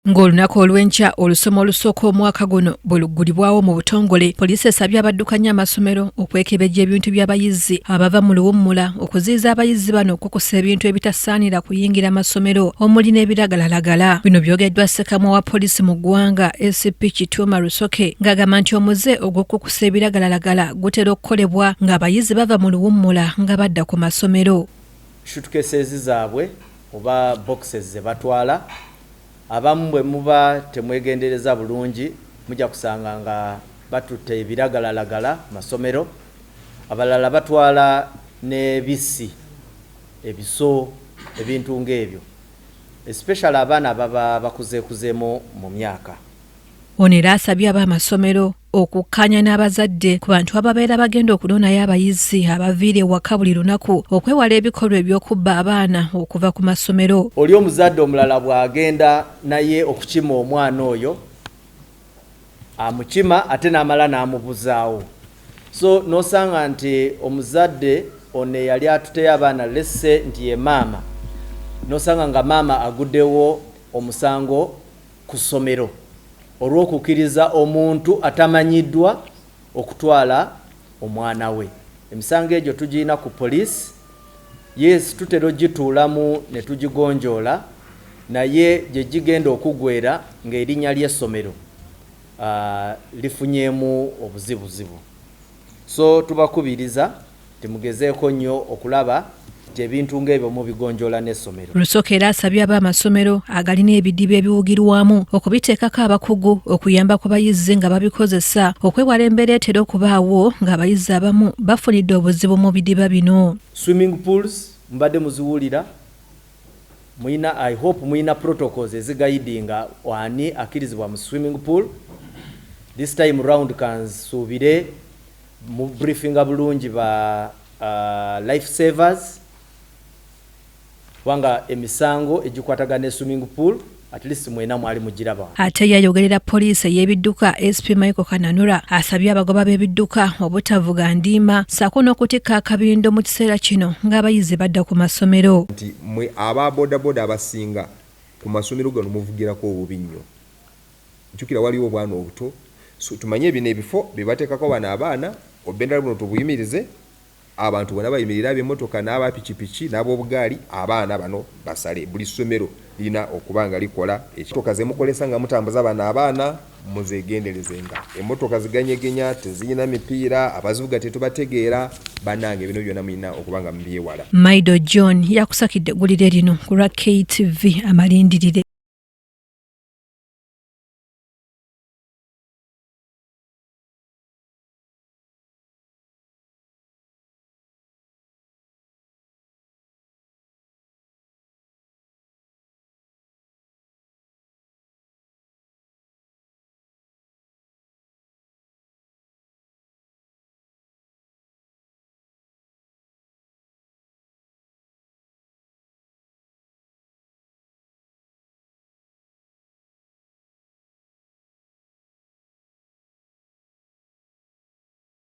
Ng'olunaku olw'enkya olusoma olusooka omwaka guno bwe luggulibwawo mu butongole, poliisi esabye abaddukanya amasomero okwekebejja ebintu by'abayizi abava mu luwummula okuziyiza abayizi bano okukusa ebintu ebitasaanira kuyingira masomero omuli n'ebiragalalagala. Bino byogeddwa Ssekamwa wa poliisi mu ggwanga ACP Kituuma Lusoke ng'agamba nti omuze ogw'okukusa ebiragalalagala gutera okukolebwa ng'abayizi bava mu luwummula nga badda ku masomero. Suitcases zaabwe oba boxes ze batwala abamu bwe muba temwegendereza bulungi mujja kusanga nga batutte ebiragalalagala masomero, abalala batwala n'ebisi ebiso ebintu ng'ebyo, especially abaana ababa bakuzeekuzeemu mu myaka. Ono era asabye ab'amasomero okukkanya n'abazadde ku bantu ababeera bagenda okuloonayo abayizi abaviira ewaka buli lunaku okwewala ebikolwa eby'okubba abaana okuva ku masomero. Oli omuzadde omulala bw'agenda naye okukima omwana oyo amukima ate n'amala n'amubuzaawo, so n'osanga nti omuzadde ono yali atuteyo abaana lesse nti ye maama, n'osanga nga maama aguddewo omusango ku ssomero olw'okukkiriza omuntu atamanyiddwa okutwala omwana we. Emisango egyo tugirina ku poliisi. Yes, tutera ogituulamu ne tugigonjoola, naye gye gigenda okugwera ng'erinnya ly'essomero lifunyeemu obuzibuzibu. So tubakubiriza timugezeeko nnyo okulaba ebintu ng'ebyo mubigonjoola n'essomero. Lusoke era asabye ab'amasomero agalina ebidiba ebiwugirwamu okubiteekako abakugu okuyamba ku bayizi nga babikozesa okwewala embeera etera okubaawo ng'abayizi abamu bafunidde obuzibu mu bidiba bino. Swimming pools mbadde muziwulira, I hope muyina protocols ezigayidinga wani akirizibwa mu swimming pool. This time round kansuubire mu briefinga bulungi ba life savers wanga emisango egikwatagana swimming pool at least mwena mwali mugiraba. Ate yayogerera poliisi ey'ebidduka SP Michael Kananura asabye abagoba b'ebidduka obutavuga ndiima ssaako n'okutikka akabindo mu kiseera kino ng'abayizi badda ku masomero. Nti mwe aba bodaboda abasinga ku masomero gano muvugirako obubi nnyo. Njukira waliwo obwana obuto, so tumanye bino ebifo bye bateekako bano abaana obendera buno tubuyimirize, abantu bonna bayimirira ab'emmotoka n'abapikipiki n'ab'obugaali, abaana bano basale. Buli ssomero lina okuba nga likola ekimotoka ze mukolesa nga mutambuza bano abaana muzeegenderezenga. Emmotoka ziganyegenya tezirina mipiira, abazivuga tetubategeera, bannange bino byonna mulina okuba nga mubyewala. Maido John yakusakidde eggulire lino ku lwa KTV Amalindirire.